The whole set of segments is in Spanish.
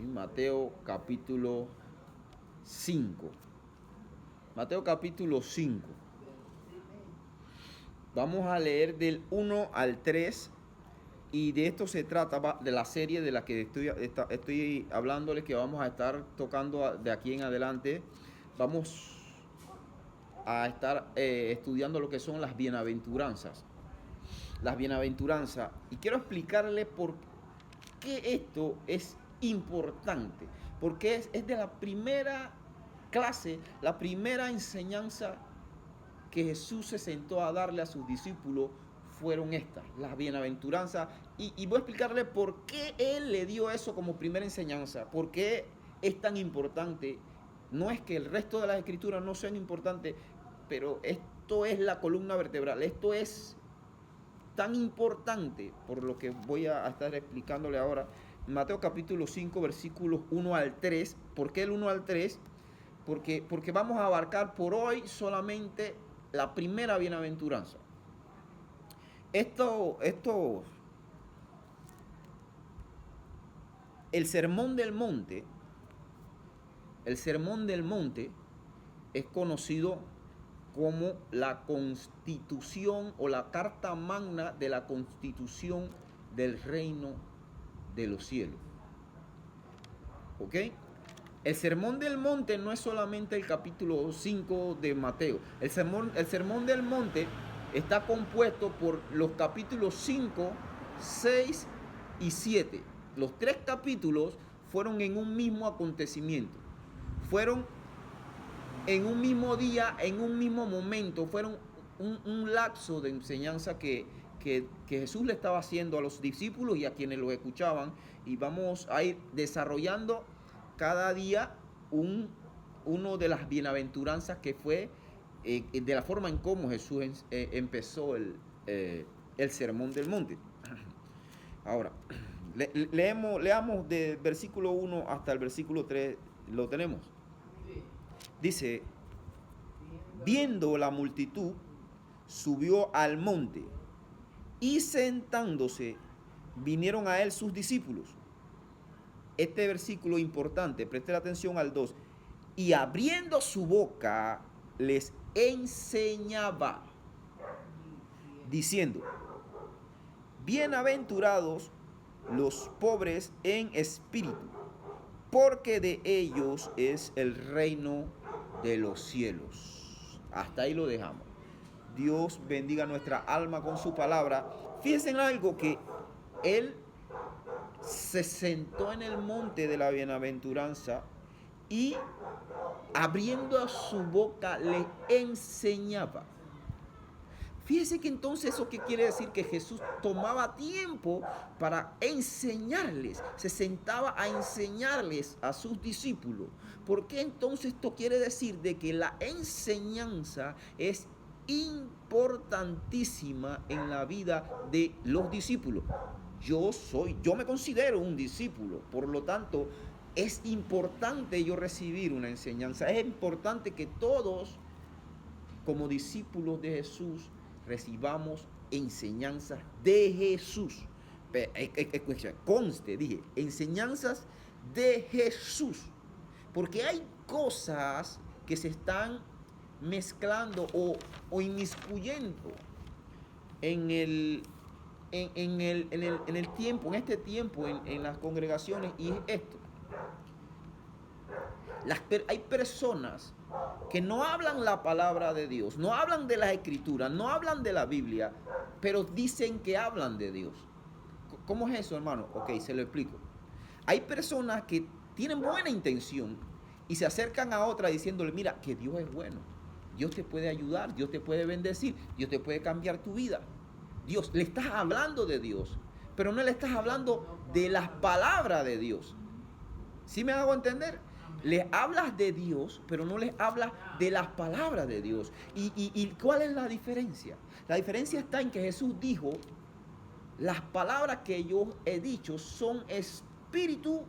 en Mateo capítulo 5. Mateo capítulo 5. Vamos a leer del 1 al 3. Y de esto se trata, de la serie de la que estoy hablándoles, que vamos a estar tocando de aquí en adelante. Vamos a estar estudiando lo que son las bienaventuranzas. Las bienaventuranzas. Y quiero explicarles por qué esto es importante. Porque es de la primera clase, la primera enseñanza que Jesús se sentó a darle a sus discípulos. Fueron estas, las bienaventuranzas, y voy a explicarle por qué Él le dio eso como primera enseñanza, por qué es tan importante. No es que el resto de las escrituras no sean importantes, pero esto es la columna vertebral, esto es tan importante, por lo que voy a estar explicándole ahora. Mateo capítulo 5, versículos 1 al 3, ¿por qué el 1 al 3? Porque vamos a abarcar por hoy solamente la primera bienaventuranza. El Sermón del Monte es conocido como la Constitución o la Carta Magna de la Constitución del Reino de los Cielos. ¿Ok? El Sermón del Monte no es solamente el capítulo 5 de Mateo. El Sermón del Monte está compuesto por los capítulos 5, 6 y 7. Los tres capítulos fueron en un mismo acontecimiento. Fueron en un mismo día, en un mismo momento. Fueron un lapso de enseñanza que Jesús le estaba haciendo a los discípulos y a quienes lo escuchaban. Y vamos a ir desarrollando cada día uno de las bienaventuranzas que fue de la forma en cómo Jesús empezó el Sermón del Monte. Ahora, leamos del versículo 1 hasta el versículo 3, ¿lo tenemos? Dice, viendo la multitud, subió al monte, y sentándose, vinieron a él sus discípulos. Este versículo importante, preste atención al 2. Y abriendo su boca, les enseñaba, diciendo, bienaventurados los pobres en espíritu, porque de ellos es el reino de los cielos. Hasta ahí lo dejamos. Dios bendiga nuestra alma con su palabra. Fíjense en algo, que Él se sentó en el monte de la bienaventuranza y abriendo su boca le enseñaba. Fíjese que entonces eso qué quiere decir, que Jesús tomaba tiempo para enseñarles, se sentaba a enseñarles a sus discípulos. ¿Por qué entonces esto quiere decir de que la enseñanza es importantísima en la vida de los discípulos? Yo me considero un discípulo, por lo tanto, es importante yo recibir una enseñanza. Es importante que todos, como discípulos de Jesús, recibamos enseñanzas de Jesús. Conste, dije, enseñanzas de Jesús. Porque hay cosas que se están mezclando o inmiscuyendo en este tiempo, en las congregaciones, y es esto. Hay personas que no hablan la palabra de Dios, no hablan de las escrituras, no hablan de la Biblia, pero dicen que hablan de Dios. ¿Cómo es eso, hermano? Ok, se lo explico. Hay personas que tienen buena intención y se acercan a otra diciéndole, mira, que Dios es bueno, Dios te puede ayudar, Dios te puede bendecir, Dios te puede cambiar tu vida. Dios, le estás hablando de Dios, pero no le estás hablando de las palabras de Dios. ¿Sí me hago entender? Les hablas de Dios, pero no les hablas de las palabras de Dios. ¿Y cuál es la diferencia? La diferencia está en que Jesús dijo, las palabras que yo he dicho son espíritu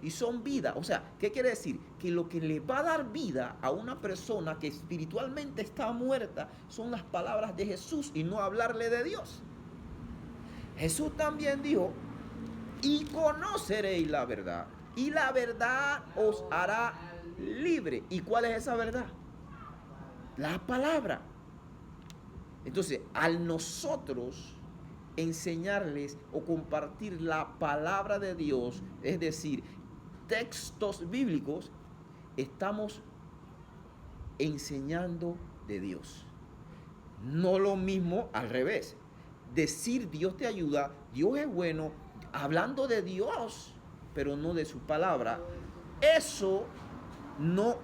y son vida. O sea, ¿qué quiere decir? Que lo que le va a dar vida a una persona que espiritualmente está muerta son las palabras de Jesús y no hablarle de Dios. Jesús también dijo, y conoceréis la verdad, y la verdad os hará libre. ¿Y cuál es esa verdad? La palabra. Entonces, al nosotros enseñarles o compartir la palabra de Dios, es decir, textos bíblicos, estamos enseñando de Dios. No lo mismo al revés. Decir Dios te ayuda, Dios es bueno, hablando de Dios, pero no de su palabra. Eso no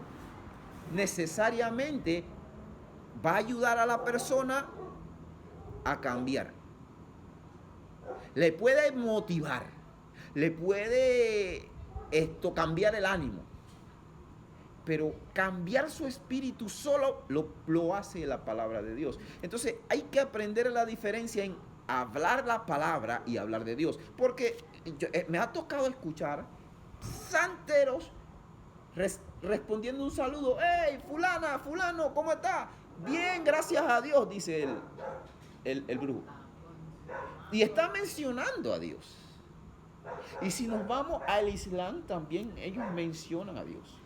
necesariamente va a ayudar a la persona a cambiar. Le puede motivar, le puede cambiar el ánimo, pero cambiar su espíritu solo lo hace la palabra de Dios. Entonces hay que aprender la diferencia en hablar la palabra y hablar de Dios, porque me ha tocado escuchar santeros respondiendo un saludo: hey, fulana, fulano, ¿cómo está? Bien, gracias a Dios, dice el brujo. Y está mencionando a Dios. Y si nos vamos al Islam, también ellos mencionan a Dios.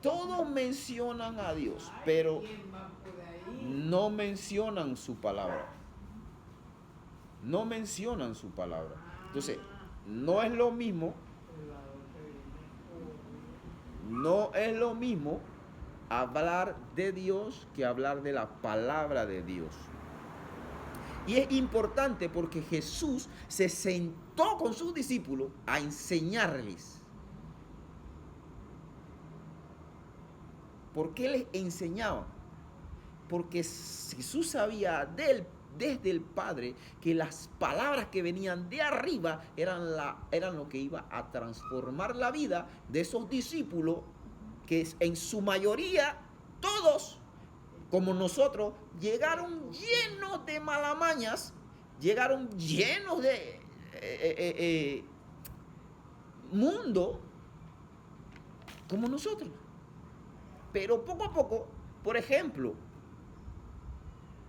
Todos mencionan a Dios, pero no mencionan su palabra. No mencionan su palabra. Entonces, no es lo mismo hablar de Dios que hablar de la palabra de Dios. Y es importante porque Jesús se sentó con sus discípulos a enseñarles. ¿Por qué les enseñaba? Porque Jesús sabía desde el Padre que las palabras que venían de arriba eran lo que iba a transformar la vida de esos discípulos, que en su mayoría, todos, como nosotros, llegaron llenos de malamañas, llegaron llenos de mundo, como nosotros. Pero poco a poco, por ejemplo,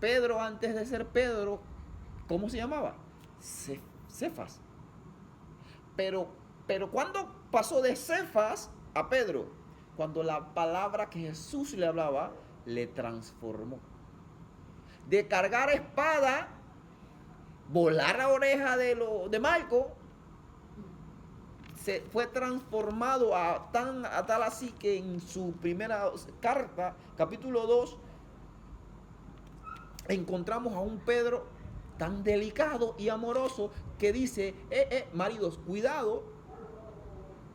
Pedro, antes de ser Pedro, ¿cómo se llamaba? Cefas. Pero ¿cuándo pasó de Cefas a Pedro? Cuando la palabra que Jesús le hablaba le transformó. De cargar espada, volar la oreja de Marco, se fue transformado a tal así que en su primera carta, capítulo 2, encontramos a un Pedro tan delicado y amoroso que dice: maridos, cuidado,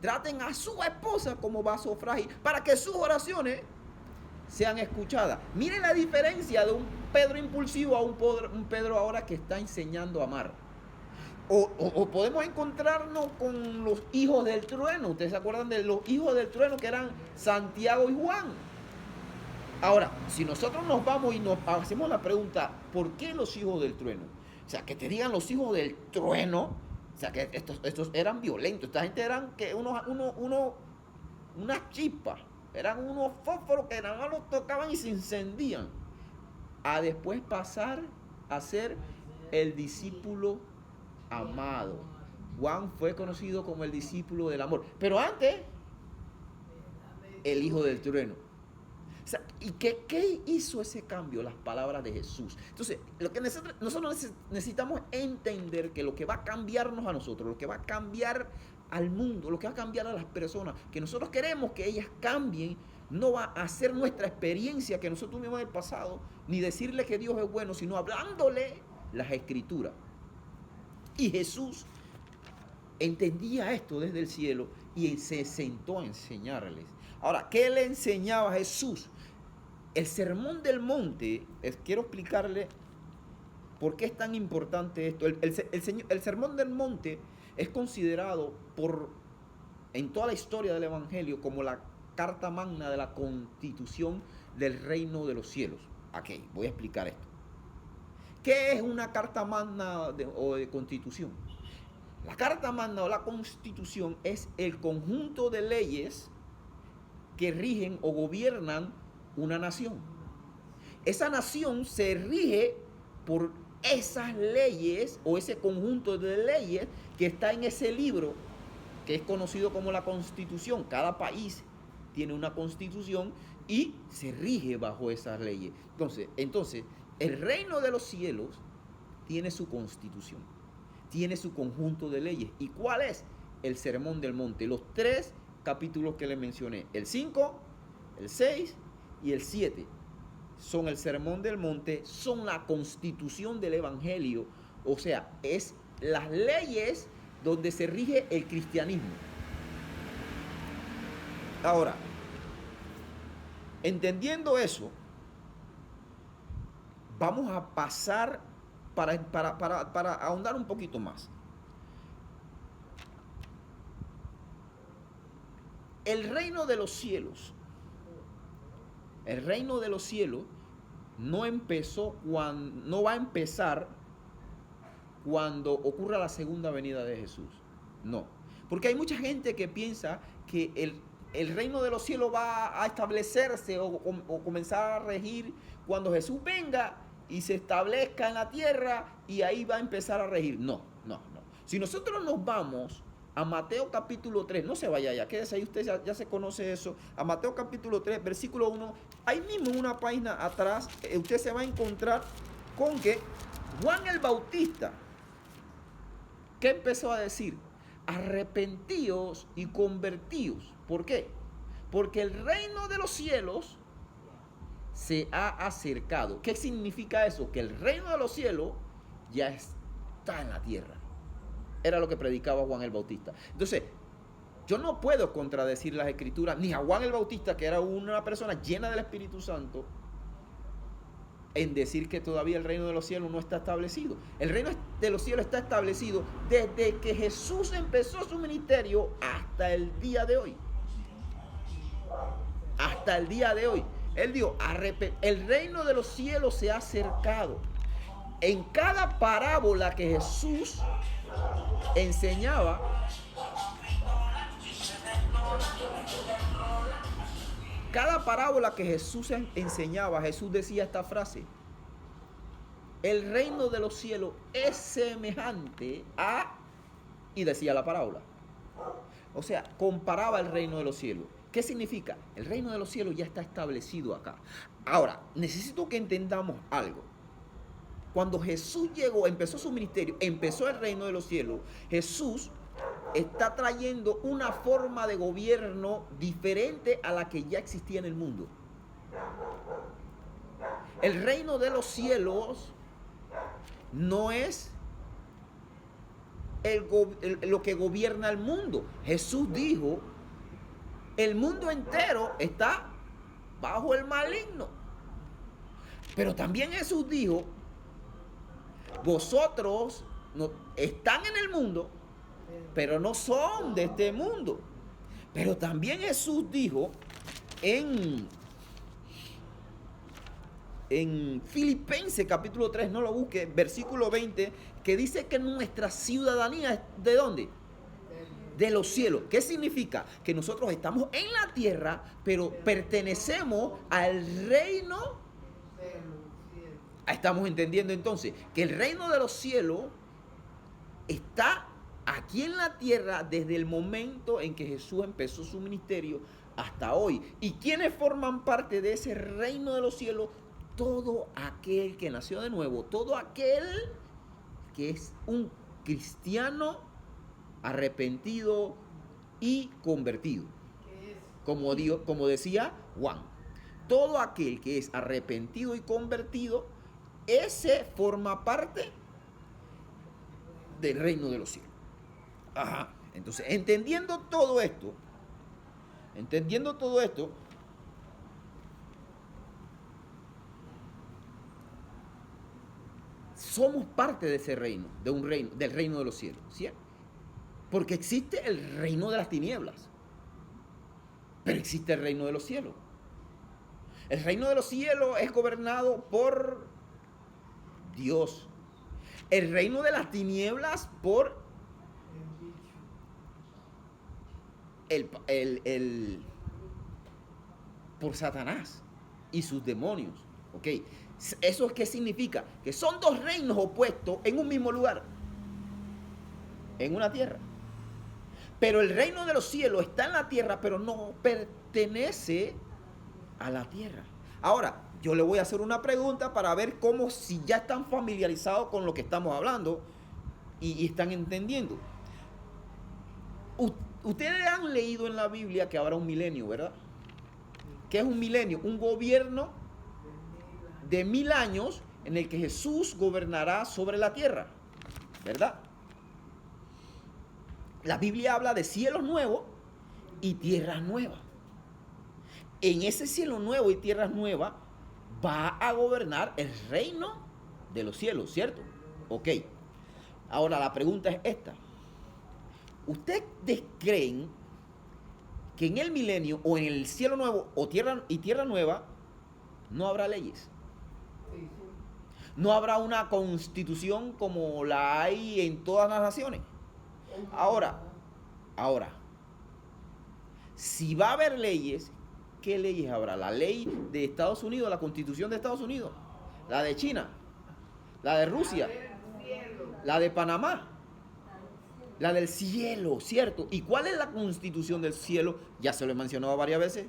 traten a su esposa como vaso frágil para que sus oraciones sean escuchadas. Miren la diferencia de un Pedro impulsivo a un Pedro ahora que está enseñando a amar. O podemos encontrarnos con los hijos del trueno. ¿Ustedes se acuerdan de los hijos del trueno, que eran Santiago y Juan? Ahora, si nosotros nos vamos y nos hacemos la pregunta: ¿por qué los hijos del trueno? O sea, que te digan los hijos del trueno, o sea, que estos eran violentos. Esta gente eran que unas chispas, eran unos fósforos que nada más los tocaban y se encendían. A después pasar a ser el discípulo amado. Juan fue conocido como el discípulo del amor, pero antes, el hijo del trueno. O sea, ¿y qué hizo ese cambio? Las palabras de Jesús. Entonces, lo que nosotros necesitamos entender que lo que va a cambiarnos a nosotros, lo que va a cambiar al mundo, lo que va a cambiar a las personas, que nosotros queremos que ellas cambien, no va a ser nuestra experiencia que nosotros tuvimos en el pasado, ni decirle que Dios es bueno, sino hablándole las escrituras. Y Jesús entendía esto desde el cielo y se sentó a enseñarles. Ahora, ¿qué le enseñaba a Jesús? El Sermón del Monte, quiero explicarle por qué es tan importante esto. El Sermón del Monte es considerado en toda la historia del Evangelio como la carta magna de la constitución del reino de los cielos. Aquí, voy a explicar esto. ¿Qué es una carta magna o de constitución? La carta magna o la constitución es el conjunto de leyes que rigen o gobiernan una nación. Esa nación se rige por esas leyes o ese conjunto de leyes que está en ese libro que es conocido como la Constitución. Cada país tiene una Constitución y se rige bajo esas leyes. Entonces, el reino de los cielos tiene su Constitución, tiene su conjunto de leyes. ¿Y cuál es? El Sermón del Monte. Los 3 capítulos que le mencioné, el 5, el 6 y el 7, son el Sermón del Monte, son la constitución del Evangelio. O sea, es las leyes donde se rige el cristianismo. Ahora, entendiendo eso, vamos a pasar para ahondar un poquito más. El reino de los cielos no va a empezar cuando ocurra la segunda venida de Jesús. No. Porque hay mucha gente que piensa que el reino de los cielos va a establecerse o comenzar a regir cuando Jesús venga y se establezca en la tierra y ahí va a empezar a regir. No. Si nosotros nos vamos a Mateo capítulo 3, no se vaya ya, quédese ahí, usted ya se conoce eso. A Mateo capítulo 3, versículo 1, ahí mismo en una página atrás, usted se va a encontrar con que Juan el Bautista, ¿qué empezó a decir? Arrepentíos y convertíos. ¿Por qué? Porque el reino de los cielos se ha acercado. ¿Qué significa eso? Que el reino de los cielos ya está en la tierra. Era lo que predicaba Juan el Bautista. Entonces, yo no puedo contradecir las escrituras, ni a Juan el Bautista, que era una persona llena del Espíritu Santo, en decir que todavía el reino de los cielos no está establecido. El reino de los cielos está establecido desde que Jesús empezó su ministerio hasta el día de hoy. Hasta el día de hoy. Él dijo, el reino de los cielos se ha acercado. En cada parábola que Jesús enseñaba, Jesús decía esta frase: el reino de los cielos es semejante a, y decía la parábola. O sea, comparaba el reino de los cielos. ¿Qué significa? El reino de los cielos ya está establecido acá. Ahora, necesito que entendamos algo. Cuando Jesús empezó su ministerio, empezó el reino de los cielos, Jesús está trayendo una forma de gobierno diferente a la que ya existía en el mundo. El reino de los cielos no es lo que gobierna el mundo. Jesús dijo, el mundo entero está bajo el maligno. Pero también Jesús dijo, vosotros están en el mundo, pero no son de este mundo. Pero también Jesús dijo en Filipenses capítulo 3, no lo busque, versículo 20, que dice que nuestra ciudadanía es ¿de dónde? De los cielos. ¿Qué significa? Que nosotros estamos en la tierra, pero pertenecemos al reino. Estamos entendiendo entonces que el reino de los cielos está aquí en la tierra desde el momento en que Jesús empezó su ministerio hasta hoy. ¿Y quiénes forman parte de ese reino de los cielos? Todo aquel que nació de nuevo, todo aquel que es un cristiano arrepentido y convertido. Como decía Juan, todo aquel que es arrepentido y convertido, ese forma parte del reino de los cielos. Ajá. Entonces, entendiendo todo esto, somos parte de ese reino, del reino de los cielos, ¿cierto? Porque existe el reino de las tinieblas, pero existe el reino de los cielos. El reino de los cielos es gobernado por Dios. El reino de las tinieblas por por Satanás y sus demonios. ¿Ok? ¿Eso qué significa? Que son dos reinos opuestos en un mismo lugar, en una tierra. Pero el reino de los cielos está en la tierra, pero no pertenece a la tierra. Ahora, yo le voy a hacer una pregunta para ver cómo, si ya están familiarizados con lo que estamos hablando y están entendiendo. Ustedes han leído en la Biblia que habrá un milenio, ¿verdad? ¿Qué es un milenio? Un gobierno de 1000 años en el que Jesús gobernará sobre la tierra, ¿verdad? La Biblia habla de cielos nuevos y tierras nuevas. En ese cielo nuevo y tierras nuevas va a gobernar el reino de los cielos, ¿cierto? Ok. Ahora la pregunta es esta. ¿Ustedes creen que en el milenio o en el cielo nuevo o tierra nueva no habrá leyes? No habrá una constitución como la hay en todas las naciones. Ahora, si va a haber leyes, ¿qué leyes habrá? La ley de Estados Unidos, la constitución de Estados Unidos, la de China, la de Rusia, la de Panamá, la del cielo, ¿cierto? ¿Y cuál es la constitución del cielo? Ya se lo he mencionado varias veces.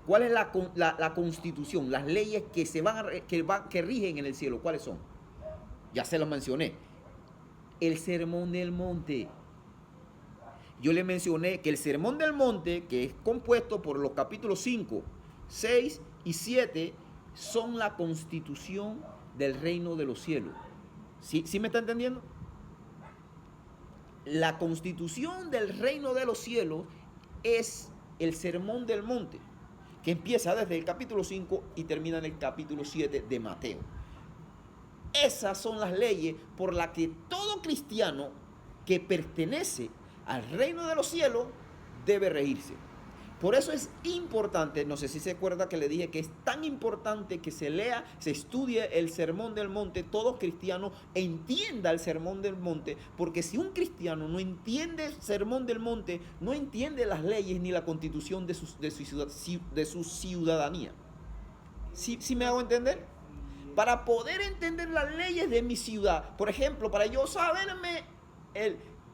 ¿Cuál es la constitución? Las leyes que rigen en el cielo, ¿cuáles son? Ya se los mencioné. El Sermón del Monte. Yo le mencioné que el Sermón del Monte, que es compuesto por los capítulos 5, 6 y 7, son la constitución del reino de los cielos. ¿Sí me está entendiendo? La constitución del reino de los cielos es el Sermón del Monte, que empieza desde el capítulo 5 y termina en el capítulo 7 de Mateo. Esas son las leyes por las que todo cristiano que pertenece al reino de los cielos debe regirse. Por eso es importante, no sé si se acuerda que le dije que es tan importante que se lea, se estudie el Sermón del Monte, todo cristiano entienda el Sermón del Monte, porque si un cristiano no entiende el Sermón del Monte, no entiende las leyes ni la constitución de su ciudadanía. ¿Sí me hago entender? Para poder entender las leyes de mi ciudad, por ejemplo, para yo saberme,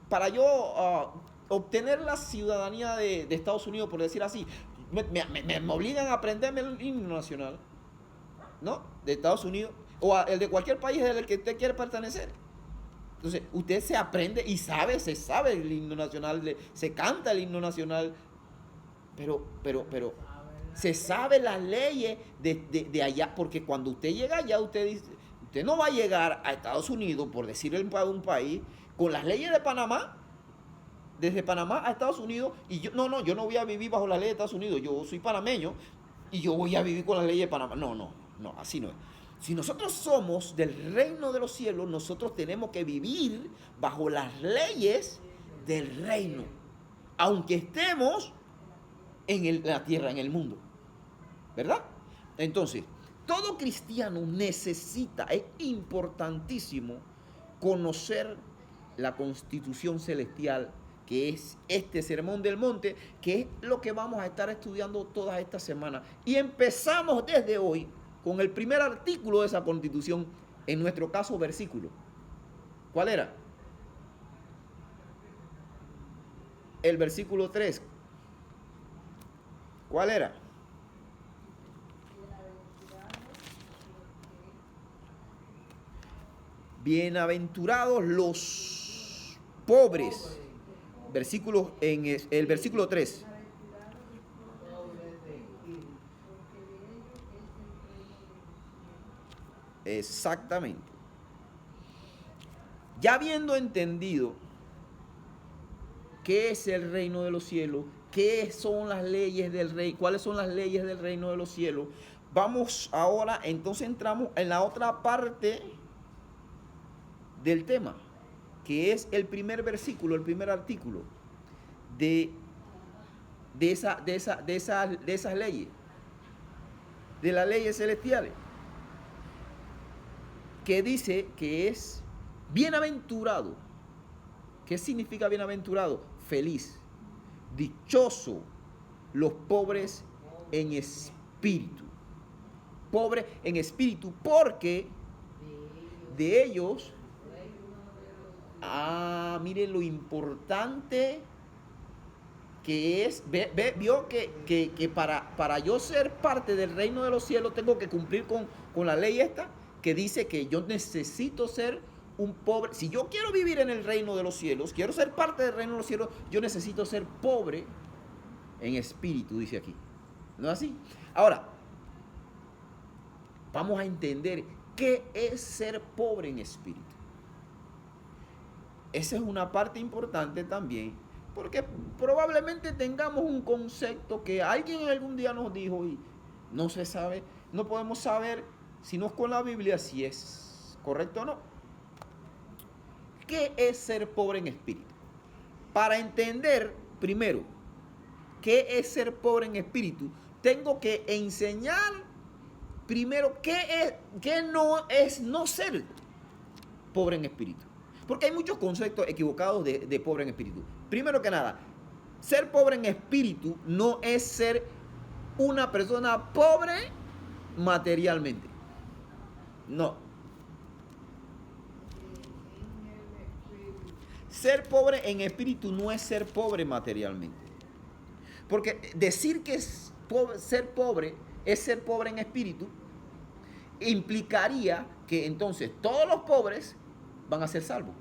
para yo obtener la ciudadanía de Estados Unidos, por decir así, me obligan a aprenderme el himno nacional, ¿no? De Estados Unidos, o el de cualquier país al que usted quiere pertenecer. Entonces, usted se aprende y se sabe el himno nacional, se canta el himno nacional, pero se sabe las leyes de allá, porque cuando usted llega allá, usted no va a llegar a Estados Unidos, por decirle un país, con las leyes de Panamá, desde Panamá a Estados Unidos, y yo no voy a vivir bajo las leyes de Estados Unidos, yo soy panameño, y yo voy a vivir con las leyes de Panamá. No, así no es. Si nosotros somos del reino de los cielos, nosotros tenemos que vivir bajo las leyes del reino, aunque estemos en la tierra, en el mundo, ¿verdad? Entonces, todo cristiano necesita, es importantísimo conocer la constitución celestial, que es este Sermón del Monte, que es lo que vamos a estar estudiando todas estas semanas. Y empezamos desde hoy con el primer artículo de esa constitución, en nuestro caso versículo. ¿Cuál era? El versículo 3. ¿Cuál era? Bienaventurados los pobres. El versículo 3. Exactamente. Ya habiendo entendido qué es el reino de los cielos, qué son las leyes del rey, cuáles son las leyes del reino de los cielos, vamos ahora, entonces entramos en la otra parte del tema, que es el primer versículo, el primer artículo de esas leyes, de las leyes celestiales, que dice que es bienaventurado. ¿Qué significa bienaventurado? Feliz, dichoso los pobres en espíritu. Pobres en espíritu, porque de ellos Mire lo importante que es, vio que para yo ser parte del reino de los cielos tengo que cumplir con la ley esta, que dice que yo necesito ser un pobre. Si yo quiero vivir en el reino de los cielos, quiero ser parte del reino de los cielos, yo necesito ser pobre en espíritu, dice aquí. ¿No es así? Ahora, vamos a entender qué es ser pobre en espíritu. Esa es una parte importante también, porque probablemente tengamos un concepto que alguien algún día nos dijo y no se sabe, no podemos saber si no es con la Biblia si es correcto o no. ¿Qué es ser pobre en espíritu? Para entender, primero, qué es ser pobre en espíritu, tengo que enseñar primero qué no es no ser pobre en espíritu. Porque hay muchos conceptos equivocados de pobre en espíritu. Primero que nada, ser pobre en espíritu no es ser una persona pobre materialmente. No. Ser pobre en espíritu no es ser pobre materialmente. Porque decir que ser pobre es ser pobre en espíritu implicaría que entonces todos los pobres van a ser salvos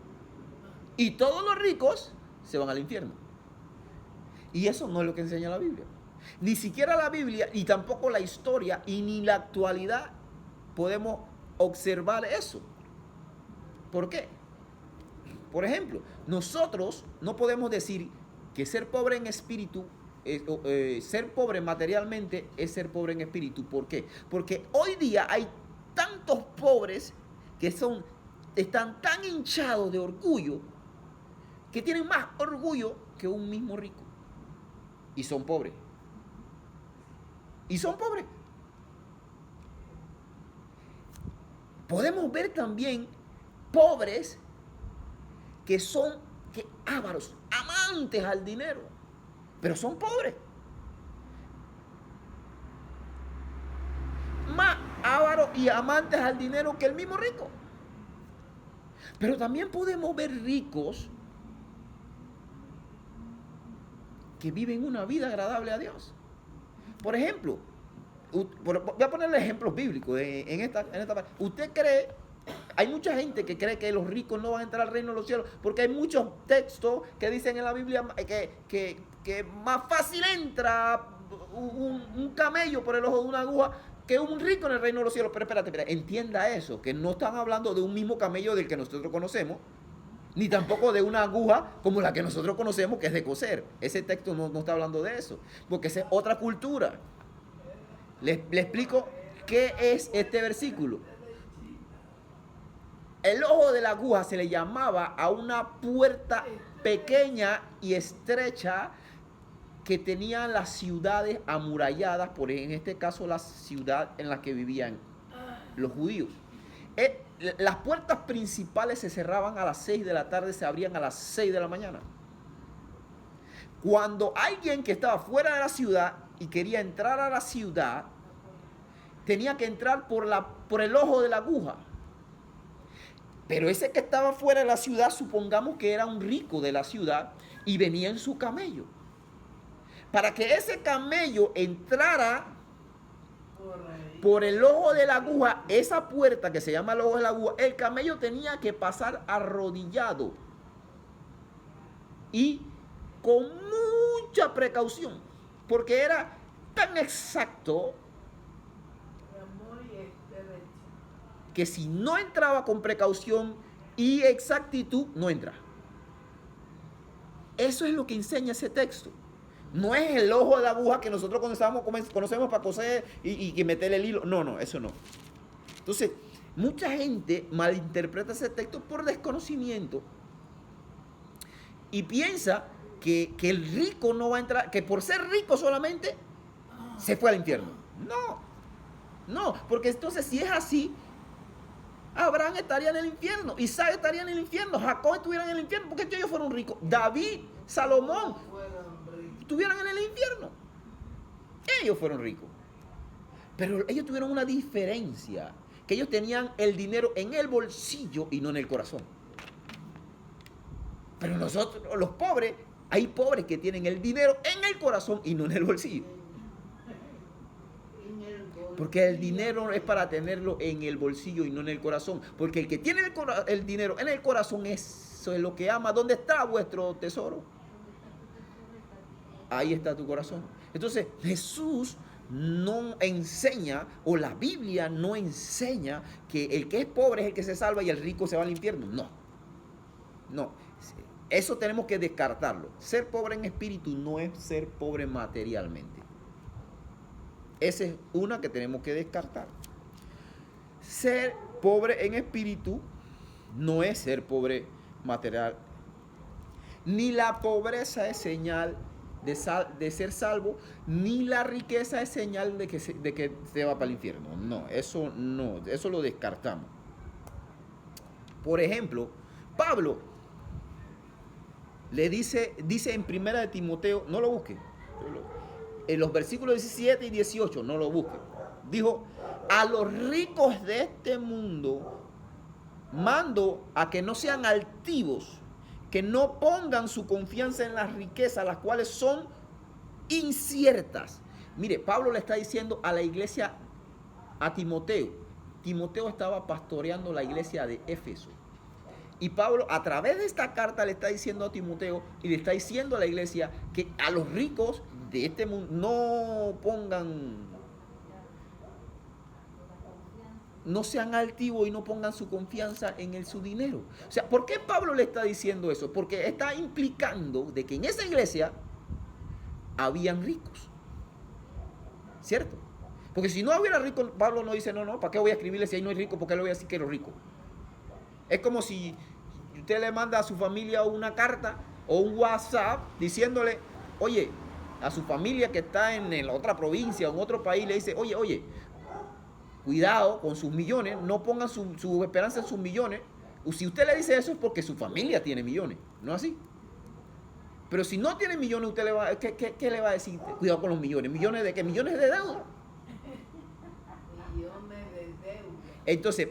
y todos los ricos se van al infierno. Y eso no es lo que enseña la Biblia. Ni siquiera la Biblia, y tampoco la historia, y ni la actualidad podemos observar eso. ¿Por qué? Por ejemplo, nosotros no podemos decir que ser pobre en espíritu, ser pobre materialmente es ser pobre en espíritu. ¿Por qué? Porque hoy día hay tantos pobres que están tan hinchados de orgullo que tienen más orgullo que un mismo rico. Y son pobres. Y son pobres. Podemos ver también pobres que son ávaros, amantes al dinero, pero son pobres. Más ávaros y amantes al dinero que el mismo rico. Pero también podemos ver ricos que viven una vida agradable a Dios. Por ejemplo, voy a ponerle ejemplos bíblicos en esta parte. ¿Usted cree? Hay mucha gente que cree que los ricos no van a entrar al reino de los cielos porque hay muchos textos que dicen en la Biblia que más fácil entra un camello por el ojo de una aguja que un rico en el reino de los cielos. Pero espérate, entienda eso, que no están hablando de un mismo camello del que nosotros conocemos, ni tampoco de una aguja como la que nosotros conocemos, que es de coser. Ese texto no está hablando de eso, porque esa es otra cultura. Le explico qué es este versículo. El ojo de la aguja se le llamaba a una puerta pequeña y estrecha que tenían las ciudades amuralladas, por en este caso la ciudad en la que vivían los judíos. Las puertas principales se cerraban a las 6 de la tarde, se abrían a las 6 de la mañana. Cuando alguien que estaba fuera de la ciudad y quería entrar a la ciudad, tenía que entrar por el ojo de la aguja. Pero ese que estaba fuera de la ciudad, supongamos que era un rico de la ciudad y venía en su camello. Para que ese camello entrara por el ojo de la aguja, esa puerta que se llama el ojo de la aguja, el camello tenía que pasar arrodillado y con mucha precaución, porque era tan exacto que si no entraba con precaución y exactitud, no entra. Eso es lo que enseña ese texto. No es el ojo de la aguja que nosotros conocemos para coser y meterle el hilo. No, eso no. Entonces, mucha gente malinterpreta ese texto por desconocimiento y piensa que el rico no va a entrar, que por ser rico solamente se fue al infierno. No, porque entonces si es así, Abraham estaría en el infierno, Isaac estaría en el infierno, Jacob estuviera en el infierno, porque ellos fueron ricos. David, Salomón, estuvieran en el infierno. Ellos fueron ricos. Pero ellos tuvieron una diferencia, que ellos tenían el dinero en el bolsillo y no en el corazón. Pero nosotros, los pobres, hay pobres que tienen el dinero en el corazón y no en el bolsillo. Porque el dinero es para tenerlo en el bolsillo y no en el corazón. Porque el que tiene el dinero en el corazón, eso es lo que ama. ¿Dónde está vuestro tesoro? Ahí está tu corazón. Entonces Jesús no enseña, o la Biblia no enseña, que el que es pobre es el que se salva y el rico se va al infierno. No. No. Eso tenemos que descartarlo. Ser pobre en espíritu no es ser pobre materialmente. Esa es una que tenemos que descartar. Ser pobre en espíritu no es ser pobre material. Ni la pobreza es señal de ser salvo, ni la riqueza es señal de que se va para el infierno. No, eso lo descartamos. Por ejemplo, Pablo le dice en primera de Timoteo, no lo busque, en los versículos 17 y 18, no lo busque. Dijo, a los ricos de este mundo mando a que no sean altivos, que no pongan su confianza en las riquezas, las cuales son inciertas. Mire, Pablo le está diciendo a la iglesia, a Timoteo. Timoteo estaba pastoreando la iglesia de Éfeso. Y Pablo, a través de esta carta, le está diciendo a Timoteo y le está diciendo a la iglesia que a los ricos de este mundo no sean altivos y no pongan su confianza en su dinero. O sea, ¿por qué Pablo le está diciendo eso? Porque está implicando de que en esa iglesia habían ricos. ¿Cierto? Porque si no hubiera ricos, Pablo no dice, no, ¿para qué voy a escribirle si ahí no hay rico? ¿Por qué le voy a decir que los ricos? Es como si usted le manda a su familia una carta o un WhatsApp diciéndole, oye, a su familia que está en la otra provincia o en otro país, le dice, oye, cuidado con sus millones, no pongan su esperanza en sus millones. Si usted le dice eso es porque su familia tiene millones, ¿no es así? Pero si no tiene millones, usted ¿qué le va a decir? Cuidado con los millones. ¿Millones de qué? Millones de deuda. Millones de deuda. Entonces,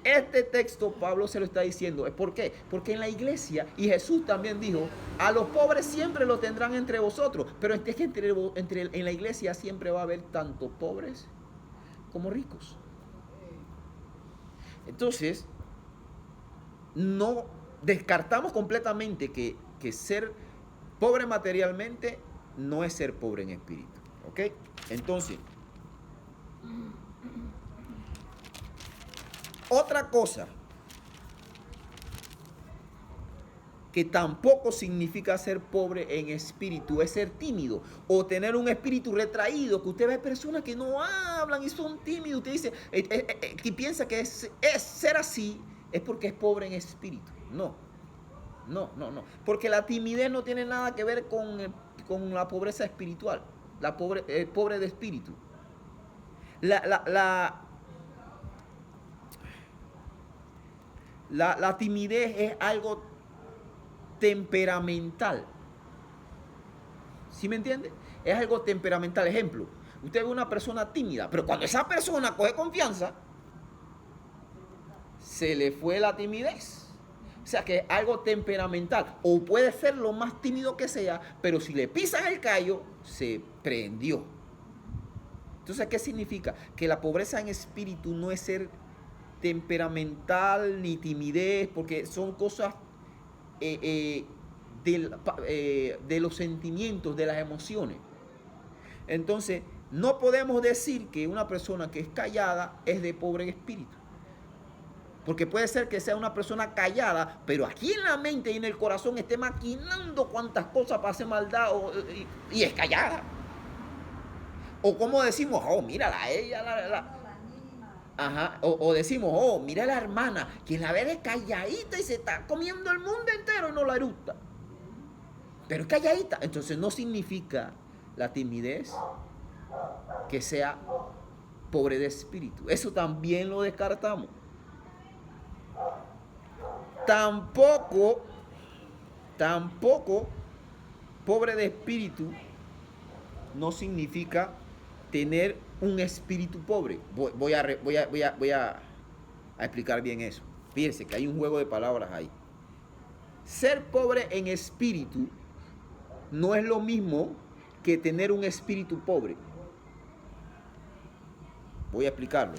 este texto Pablo se lo está diciendo. ¿Por qué? Porque en la iglesia, y Jesús también dijo, a los pobres siempre lo tendrán entre vosotros. Pero es que en la iglesia siempre va a haber tanto pobres como ricos. Entonces, no descartamos completamente que ser pobre materialmente no es ser pobre en espíritu. ¿Ok? Entonces, otra cosa que tampoco significa ser pobre en espíritu es ser tímido o tener un espíritu retraído, que usted ve personas que no hablan y son tímidos. Usted dice, que piensa que es ser así es porque es pobre en espíritu. No. Porque la timidez no tiene nada que ver con la pobreza espiritual, pobre de espíritu. La timidez es algo temperamental. ¿Sí me entiende? Es algo temperamental. Ejemplo, usted ve una persona tímida, pero cuando esa persona coge confianza, se le fue la timidez. O sea que es algo temperamental. O puede ser lo más tímido que sea, pero si le pisas el callo, se prendió. Entonces, ¿qué significa? Que la pobreza en espíritu no es ser temperamental ni timidez, porque son cosas de los sentimientos, de las emociones. Entonces, no podemos decir que una persona que es callada es de pobre en espíritu. Porque puede ser que sea una persona callada, pero aquí en la mente y en el corazón esté maquinando cuantas cosas para hacer maldad y es callada. O como decimos, mírala, ella Ajá, o decimos, mira la hermana, que la ve calladita y se está comiendo el mundo entero y no la eructa. Pero es calladita. Entonces no significa la timidez que sea pobre de espíritu. Eso también lo descartamos. Tampoco pobre de espíritu no significa tener un espíritu pobre. Voy a explicar bien eso. Fíjense que hay un juego de palabras ahí. Ser pobre en espíritu no es lo mismo que tener un espíritu pobre. Voy a explicarlo.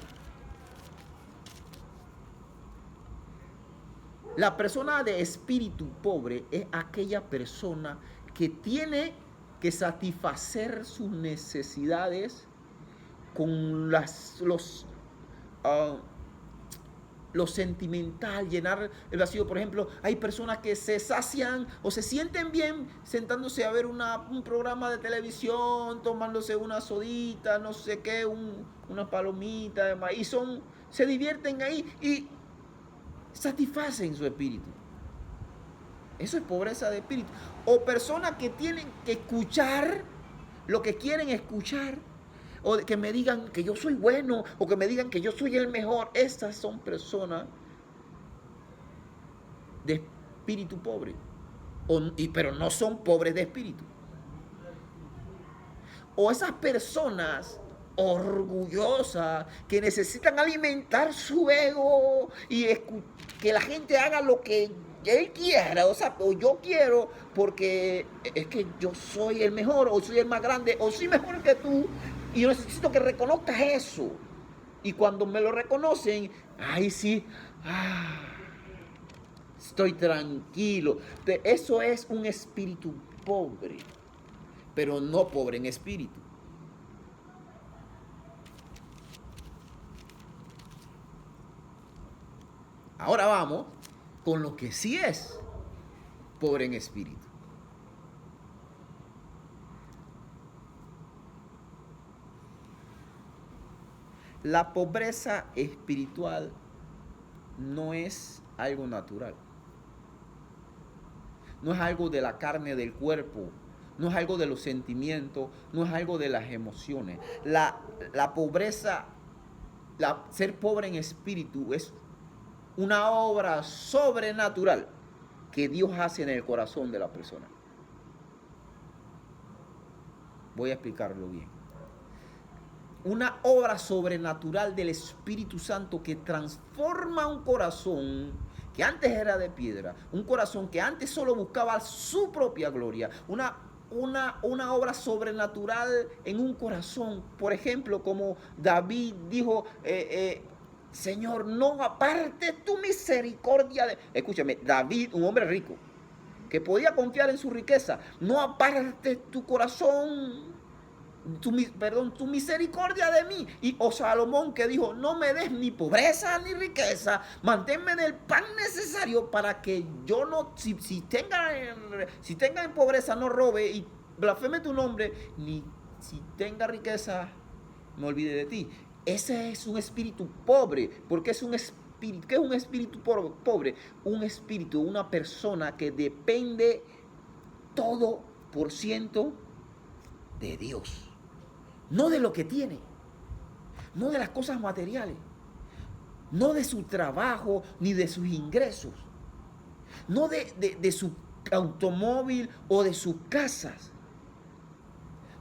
La persona de espíritu pobre es aquella persona que tiene que satisfacer sus necesidades con lo sentimental, llenar el vacío. Por ejemplo, hay personas que se sacian o se sienten bien sentándose a ver un programa de televisión, tomándose una sodita, no sé qué, una palomita, y se divierten ahí y satisfacen su espíritu. Eso es pobreza de espíritu. O personas que tienen que escuchar lo que quieren escuchar, o que me digan que yo soy bueno, o que me digan que yo soy el mejor. Estas son personas de espíritu pobre, pero no son pobres de espíritu. O esas personas orgullosas que necesitan alimentar su ego y que la gente haga lo que él quiera, o yo quiero porque es que yo soy el mejor, o soy el más grande, o soy mejor que tú, y yo necesito que reconozcas eso. Y cuando me lo reconocen, ahí sí, estoy tranquilo. Eso es un espíritu pobre, pero no pobre en espíritu. Ahora vamos con lo que sí es pobre en espíritu. La pobreza espiritual no es algo natural. No es algo de la carne del cuerpo. No es algo de los sentimientos. No es algo de las emociones. La pobreza, ser pobre en espíritu es una obra sobrenatural que Dios hace en el corazón de la persona. Voy a explicarlo bien. Una obra sobrenatural del Espíritu Santo que transforma un corazón que antes era de piedra, un corazón que antes solo buscaba su propia gloria, una obra sobrenatural en un corazón. Por ejemplo, como David dijo, Señor, no apartes tu misericordia Escúchame, David, un hombre rico, que podía confiar en su riqueza, no apartes tu corazón, tu misericordia de mí. O Salomón, que dijo, no me des ni pobreza ni riqueza, manténme en el pan necesario para que yo no, si tenga en pobreza, no robe y blasfeme tu nombre, ni si tenga riqueza, me olvide de ti. Ese es un espíritu pobre, porque es un espíritu. ¿Qué es un espíritu pobre? Un espíritu, una persona que depende todo por ciento de Dios. No de lo que tiene, no de las cosas materiales, no de su trabajo ni de sus ingresos, no de su automóvil o de sus casas.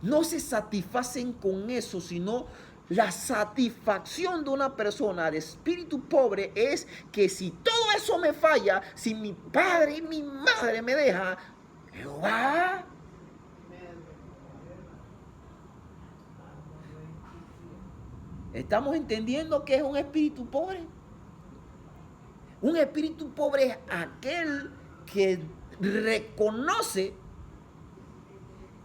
No se satisfacen con eso, sino la satisfacción de una persona de espíritu pobre es que si todo eso me falla, si mi padre y mi madre me dejan, Jehová, ¿estamos entendiendo qué es un espíritu pobre? Un espíritu pobre es aquel que reconoce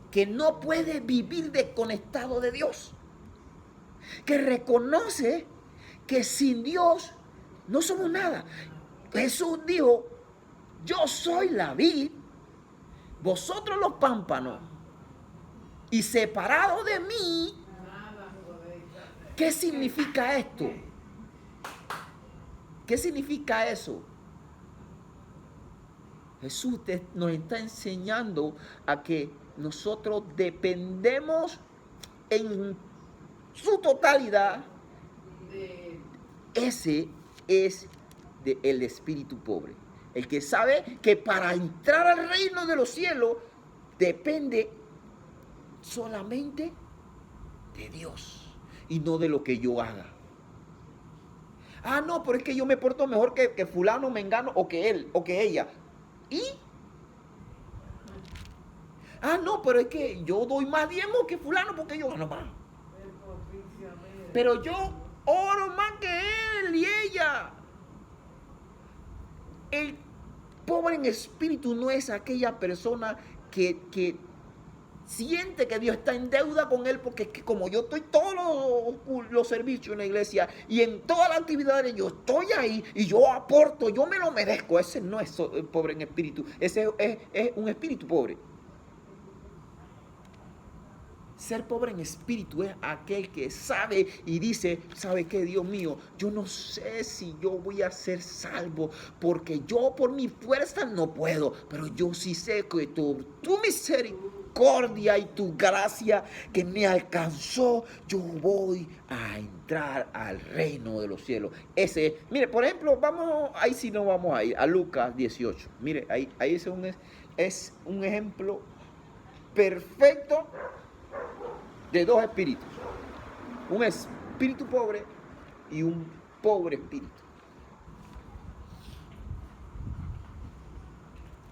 que no puede vivir desconectado de Dios, que reconoce que sin Dios no somos nada. Jesús dijo, yo soy la vid, vosotros los pámpanos, y separado de mí. ¿Qué significa esto? ¿Qué significa eso? Jesús nos está enseñando a que nosotros dependemos en su totalidad. Ese es el espíritu pobre. El que sabe que para entrar al reino de los cielos depende solamente de Dios y no de lo que yo haga. No, pero es que yo me porto mejor que fulano, mengano, o que él, o que ella. ¿Y? Ah, no, pero es que yo doy más diezmo que fulano porque yo gano más. Pero yo oro más que él y ella. El pobre en espíritu no es aquella persona que siente que Dios está en deuda con él, porque es que como yo estoy todos los servicios en la iglesia y en todas las actividades, yo estoy ahí y yo aporto, yo me lo merezco. Ese no es pobre en espíritu, ese es un espíritu pobre. Ser pobre en espíritu es aquel que sabe y dice, ¿sabe qué, Dios mío? Yo no sé si yo voy a ser salvo, porque yo por mi fuerza no puedo, pero yo sí sé que tu misericordia y tu gracia que me alcanzó, yo voy a entrar al reino de los cielos. Ese, mire, por ejemplo, ahí sí no vamos a ir, a Lucas 18. Mire, ahí es un ejemplo perfecto de dos espíritus, un espíritu pobre y un pobre espíritu.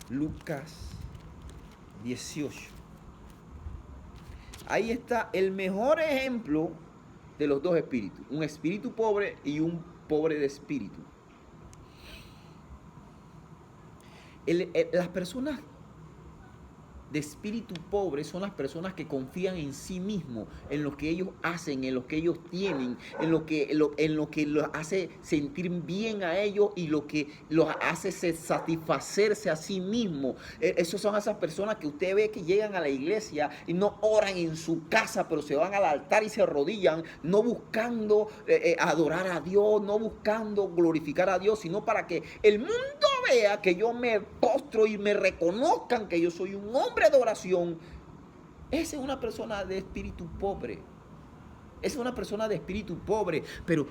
Lucas 18. Ahí está el mejor ejemplo de los dos espíritus, un espíritu pobre y un pobre de espíritu. Las personas de espíritu pobre son las personas que confían en sí mismos, en lo que ellos hacen, en lo que ellos tienen, en lo que los hace sentir bien a ellos y lo que los hace satisfacerse a sí mismos. Esas son esas personas que usted ve que llegan a la iglesia y no oran en su casa, pero se van al altar y se arrodillan, no buscando adorar a Dios, no buscando glorificar a Dios, sino para que el mundo vea que yo me postro y me reconozcan que yo soy un hombre de oración. Esa es una persona de espíritu pobre. Es una persona de espíritu pobre, pero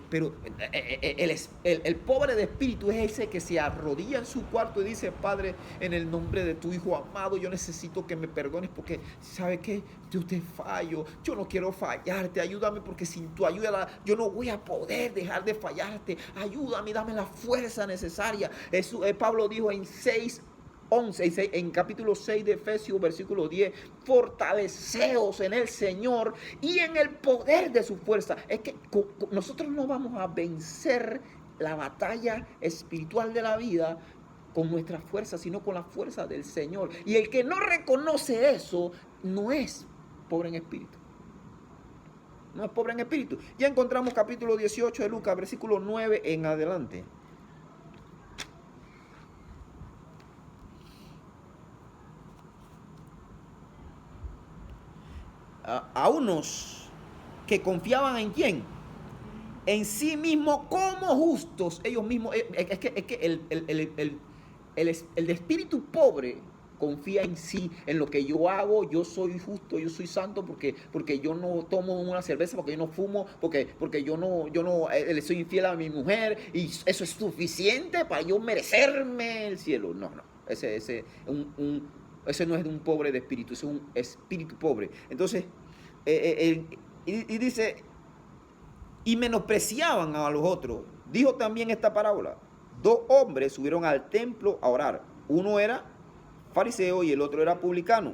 el pobre de espíritu es ese que se arrodilla en su cuarto y dice, Padre, en el nombre de tu Hijo amado, yo necesito que me perdones porque, ¿sabe qué? Yo te fallo, yo no quiero fallarte, ayúdame porque sin tu ayuda yo no voy a poder dejar de fallarte, ayúdame, dame la fuerza necesaria. Pablo dijo en 11, en capítulo 6 de Efesios, versículo 10, fortaleceos en el Señor y en el poder de su fuerza. Es que nosotros no vamos a vencer la batalla espiritual de la vida con nuestra fuerza, sino con la fuerza del Señor. Y el que no reconoce eso, no es pobre en espíritu. No es pobre en espíritu. Ya encontramos capítulo 18 de Lucas, versículo 9 en adelante. A unos que confiaban en quién, en sí mismos como justos, ellos mismos. Es que el de espíritu pobre confía en sí, en lo que yo hago, yo soy justo, yo soy santo porque yo no tomo una cerveza, porque yo no fumo, porque yo no le soy infiel a mi mujer y eso es suficiente para yo merecerme el cielo. No, ese no es de un pobre de espíritu, es un espíritu pobre. Entonces, y dice, y menospreciaban a los otros. Dijo también esta parábola: 2 hombres subieron al templo a orar. Uno era fariseo y el otro era publicano.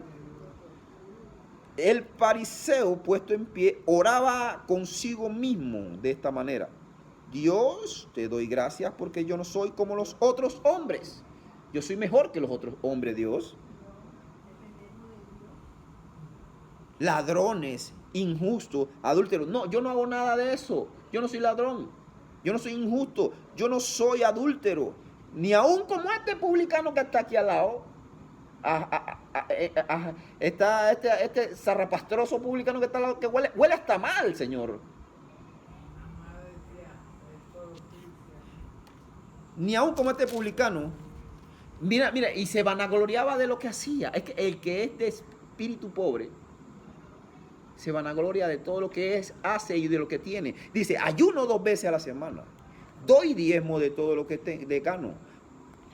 El fariseo, puesto en pie, oraba consigo mismo de esta manera: Dios, te doy gracias porque yo no soy como los otros hombres. Yo soy mejor que los otros hombres, Dios. Ladrones, injustos, adúlteros. No, yo no hago nada de eso. Yo no soy ladrón. Yo no soy injusto. Yo no soy adúltero. Ni aún como este publicano que está aquí al lado. Está este zarrapastroso publicano que está al lado, que huele hasta mal, Señor. Ni aún como este publicano. Mira, y se vanagloriaba de lo que hacía. Es que el que es de espíritu pobre se vanagloria de todo lo que hace y de lo que tiene. Dice, ayuno 2 veces a la semana. Doy diezmo de todo lo que gano.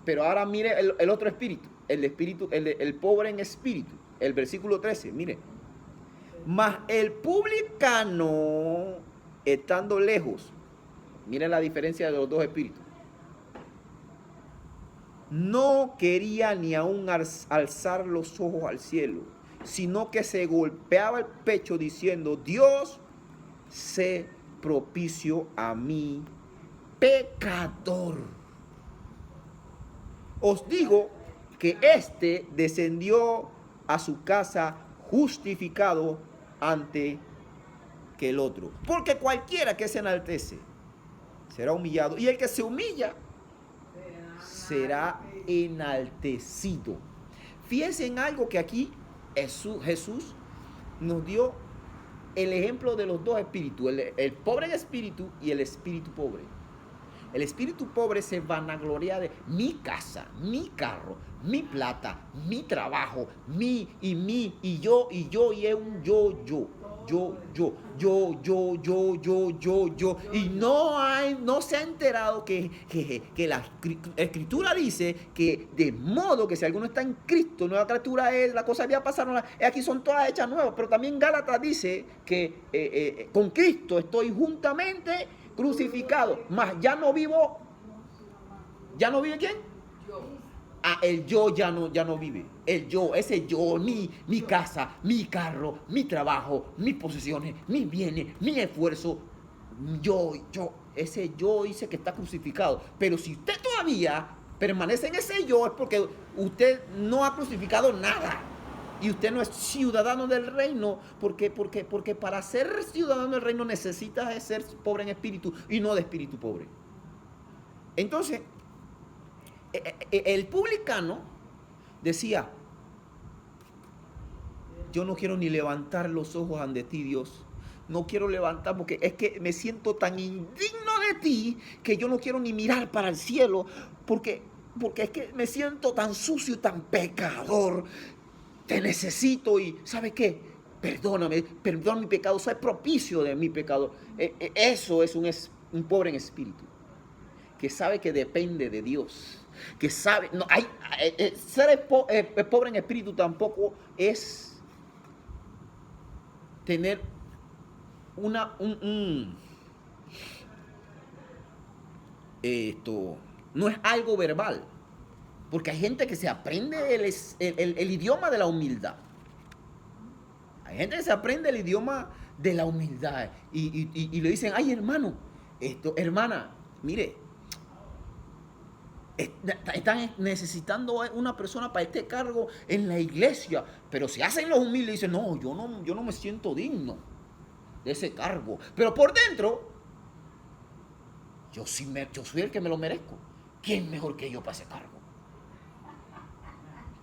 Pero ahora mire el otro espíritu. El pobre en espíritu. El versículo 13, mire. Mas el publicano, estando lejos. Miren la diferencia de los dos espíritus. no quería ni aún alzar los ojos al cielo, sino que se golpeaba el pecho diciendo: Dios, sé propicio a mí, pecador. Os digo que éste descendió a su casa justificado ante que el otro. Porque cualquiera que se enaltece será humillado, y el que se humilla será enaltecido. Fíjense en algo que aquí Jesús nos dio el ejemplo de los dos espíritus, el pobre en espíritu y el espíritu pobre. El espíritu pobre se vanagloria de mi casa, mi carro, mi plata, mi trabajo, y yo, y es un yo. Y no se ha enterado que la escritura dice que de modo que si alguno está en Cristo, nueva criatura es, la cosa había pasado, aquí son todas hechas nuevas. Pero también Gálatas dice que con Cristo estoy juntamente crucificado, mas ya no vivo. ¿Ya no vive quién? El yo ya no vive. El yo, ese yo, mi casa, mi carro, mi trabajo, mis posesiones, mis bienes, mi esfuerzo. Ese yo dice que está crucificado. Pero si usted todavía permanece en ese yo, es porque usted no ha crucificado nada. Y usted no es ciudadano del reino, porque para ser ciudadano del reino necesitas ser pobre en espíritu y no de espíritu pobre. Entonces, el publicano decía: yo no quiero ni levantar los ojos ante ti, Dios. No quiero levantar porque es que me siento tan indigno de ti que yo no quiero ni mirar para el cielo porque es que me siento tan sucio, tan pecador. Te necesito y ¿sabe qué? Perdóname, perdona mi pecado, soy propicio de mi pecado. Eso es un pobre en espíritu, que sabe que depende de Dios, que sabe, no hay ser pobre en espíritu tampoco es tener no es algo verbal, porque hay gente que se aprende el idioma de la humildad. Hay gente que se aprende el idioma de la humildad y le dicen: ay, hermano, hermana, mire, están necesitando una persona para este cargo en la iglesia, pero se hacen los humildes y dicen: no, yo no me siento digno de ese cargo, pero por dentro yo soy el que me lo merezco. ¿Quién mejor que yo para ese cargo?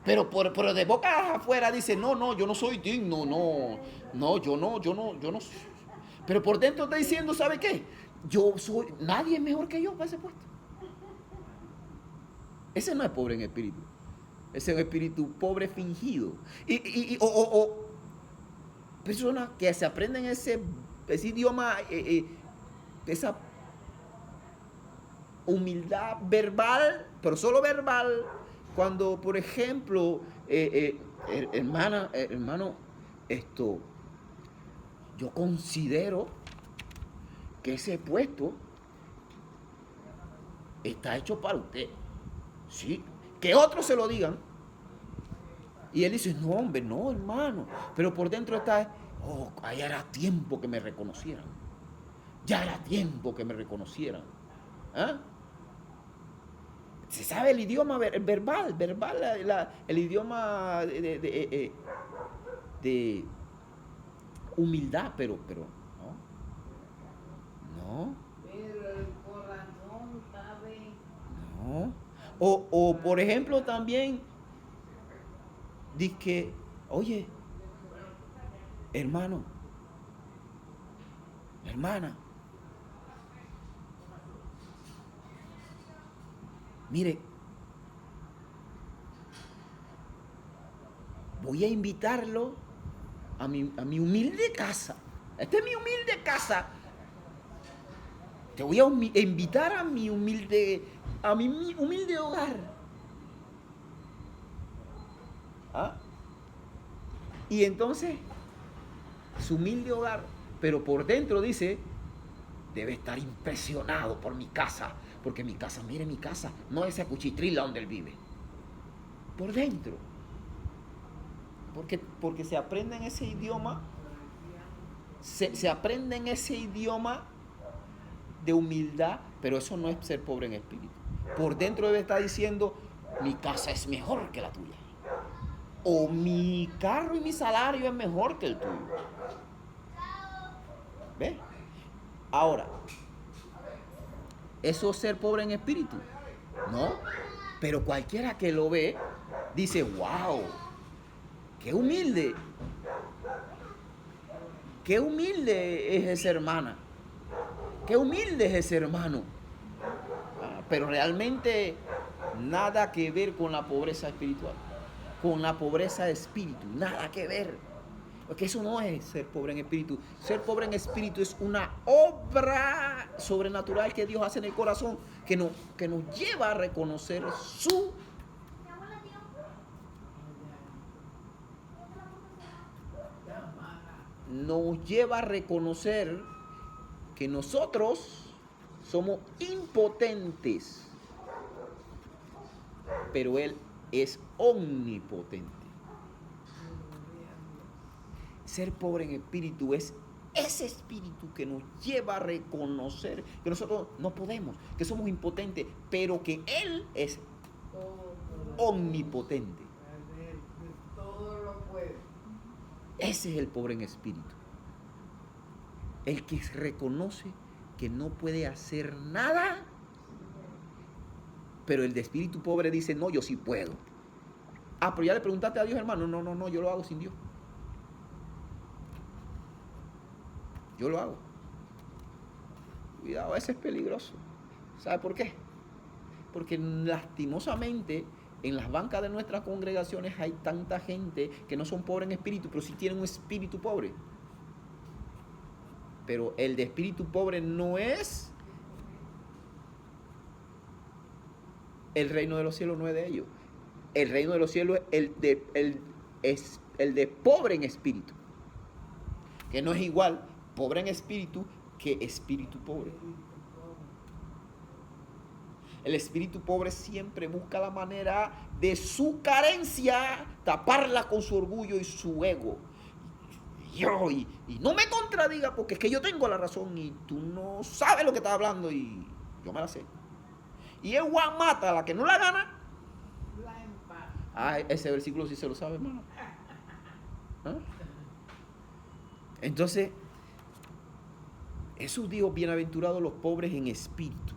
Pero de boca afuera dice: no, yo no soy digno, yo no. Pero por dentro está diciendo: ¿sabe qué? Nadie es mejor que yo para ese puesto. Ese no es pobre en espíritu. Ese es un espíritu pobre fingido. O personas que se aprenden ese idioma, esa humildad verbal, pero solo verbal, cuando, por ejemplo, hermano, yo considero que ese puesto está hecho para usted. Sí, que otros se lo digan. Y él dice: no, hombre, no, hermano. Pero por dentro está: ya era tiempo que me reconocieran. Ya era tiempo que me reconocieran. ¿Ah? Se sabe el idioma verbal, el idioma de humildad, pero no. Pero el corazón sabe. No. O por ejemplo también dice que: oye, hermano, hermana, mire, voy a invitarlo a mi humilde casa. Esta es mi humilde casa. Te voy a invitar a mi humilde hogar. ¿Ah? Y entonces, su humilde hogar, pero por dentro dice: debe estar impresionado por mi casa, Porque mi casa, mire mi casa, no esa cuchitrila donde él vive. Por dentro. Porque se aprende en ese idioma, se aprende en ese idioma de humildad, pero eso no es ser pobre en espíritu. Por dentro debe estar diciendo, mi casa es mejor que la tuya. O mi carro y mi salario es mejor que el tuyo. ¿Ves? Ahora, ¿eso es ser pobre en espíritu? No, pero cualquiera que lo ve dice, wow, qué humilde es esa hermana, qué humilde es ese hermano. Pero realmente nada que ver con la pobreza espiritual, con la pobreza de espíritu, nada que ver. Porque eso no es ser pobre en espíritu. Ser pobre en espíritu es una obra sobrenatural que Dios hace en el corazón, que nos lleva a reconocer nos lleva a reconocer que nosotros somos impotentes, pero Él es omnipotente. Ser pobre en espíritu es ese espíritu que nos lleva a reconocer que nosotros no podemos, que somos impotentes, pero que Él es omnipotente. Todo lo puede. Ese es el pobre en espíritu. El que reconoce que no puede hacer nada, pero el de espíritu pobre dice, no, yo sí puedo. Pero ya le preguntaste a Dios, hermano. No, yo lo hago sin Dios. Yo lo hago. Cuidado, ese es peligroso. ¿Sabe por qué? Porque lastimosamente en las bancas de nuestras congregaciones hay tanta gente que no son pobres en espíritu, pero sí tienen un espíritu pobre. Pero el de espíritu pobre no es el reino de los cielos, no es de ellos. El reino de los cielos es el de pobre en espíritu, que no es igual pobre en espíritu que espíritu pobre. El espíritu pobre siempre busca la manera de su carencia taparla con su orgullo y su ego. Y no me contradiga porque es que yo tengo la razón y tú no sabes lo que estás hablando y yo me la sé. Y el Juan mata a la que no la gana. Ese versículo sí se lo sabe, hermano. Entonces, Jesús dijo, bienaventurados los pobres en espíritu,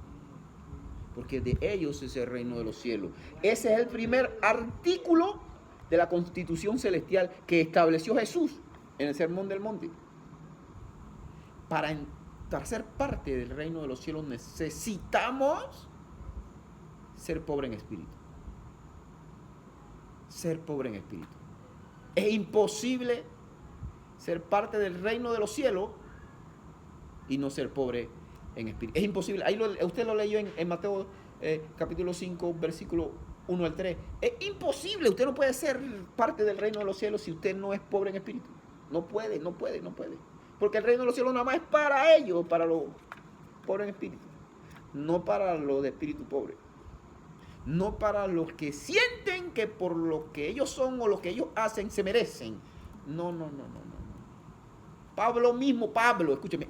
porque de ellos es el reino de los cielos. Ese es el primer artículo de la Constitución celestial que estableció Jesús en el Sermón del Monte. Para ser parte del reino de los cielos necesitamos ser pobre en espíritu. Ser pobre en espíritu. Es imposible ser parte del reino de los cielos y no ser pobre en espíritu. Es imposible. Ahí usted lo leyó en Mateo capítulo 5, versículo 1 al 3. Es imposible. Usted no puede ser parte del reino de los cielos si usted no es pobre en espíritu. No puede. Porque el reino de los cielos nada más es para ellos, para los pobres en espíritu. No para los de espíritu pobre. No para los que sienten que por lo que ellos son o lo que ellos hacen se merecen. No. Escúcheme,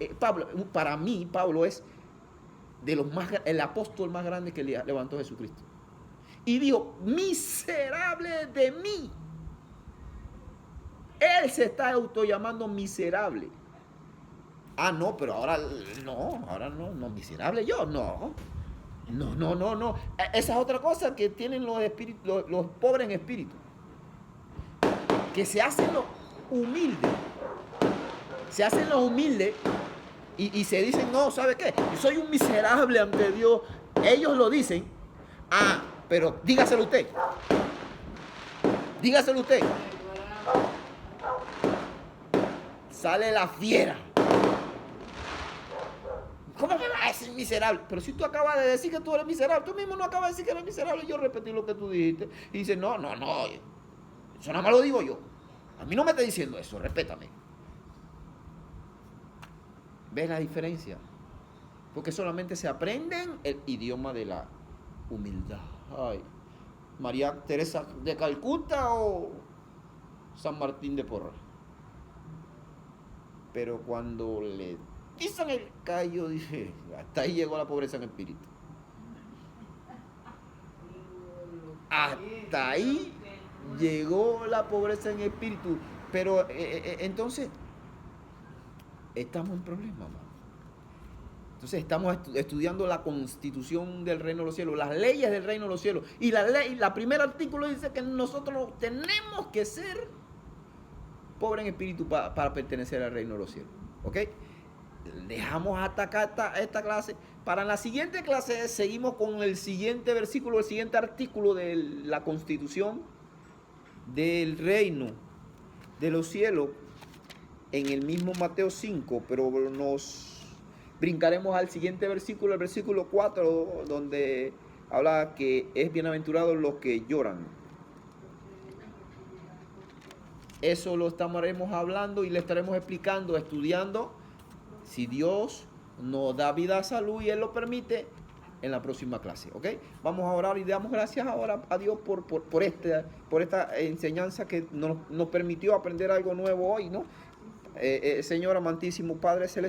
para mí, Pablo es el apóstol más grande que levantó Jesucristo. Y dijo, miserable de mí. Él se está autollamando miserable. No, pero ahora no, miserable yo, no. No. Esa es otra cosa que tienen los pobres en espíritu. Que se hacen los humildes. Se hacen los humildes y se dicen, no, ¿sabe qué? Yo soy un miserable ante Dios. Ellos lo dicen. Pero dígaselo usted. Sale la fiera. ¿Cómo me vas a decir miserable? Pero si tú acabas de decir que tú eres miserable, tú mismo no acabas de decir que eres miserable, yo repetí lo que tú dijiste. Y dice, no, eso nada más lo digo yo. A mí no me está diciendo eso, respétame. ¿Ves la diferencia? Porque solamente se aprenden el idioma de la humildad. Ay, María Teresa de Calcuta o San Martín de Porres. Pero cuando le pisan el callo, dije, hasta ahí llegó la pobreza en espíritu. Hasta ahí llegó la pobreza en espíritu. Pero entonces, estamos en problema, mamá. Entonces estamos estudiando la constitución del reino de los cielos, las leyes del reino de los cielos. Y la primer artículo dice que nosotros tenemos que ser pobres en espíritu para pertenecer al reino de los cielos. ¿Ok? Dejamos hasta acá esta clase. Para la siguiente clase seguimos con el siguiente versículo, el siguiente artículo de la constitución del reino de los cielos en el mismo Mateo 5, pero nos brincaremos al siguiente versículo, el versículo 4, donde habla que es bienaventurados los que lloran. Eso lo estaremos hablando y le estaremos explicando, estudiando, si Dios nos da vida, salud y Él lo permite, en la próxima clase, ¿ok? Vamos a orar y damos gracias ahora a Dios por esta enseñanza que nos permitió aprender algo nuevo hoy, ¿no? Señor amantísimo, Padre Celestial.